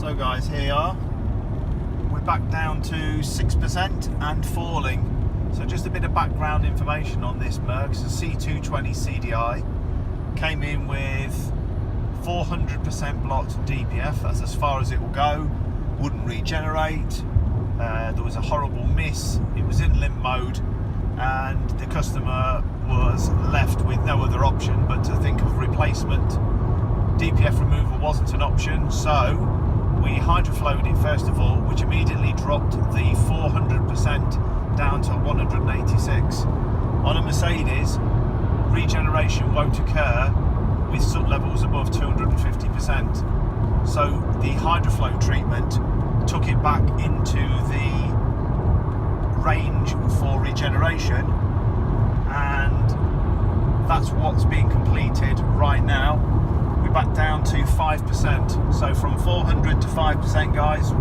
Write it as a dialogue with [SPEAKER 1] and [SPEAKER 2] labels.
[SPEAKER 1] So guys, here you are. We're back down to 6% and falling. So just a bit of background information on this Merc. It's a C220 CDI. Came in with 400% blocked DPF. That's as far as it will go. Wouldn't regenerate. There was a horrible miss. It was in limp mode, and the customer was left with no other option but to think of replacement. DPF removal wasn't an option, so we hydroflowed it first of all, which immediately dropped the 400% down to 186. On a Mercedes, regeneration won't occur with sub levels above 250%. So the hydroflow treatment took it back into the range for regeneration, and that's what's being completed right now. We're back down to 5%. So from 400 to 5%, guys.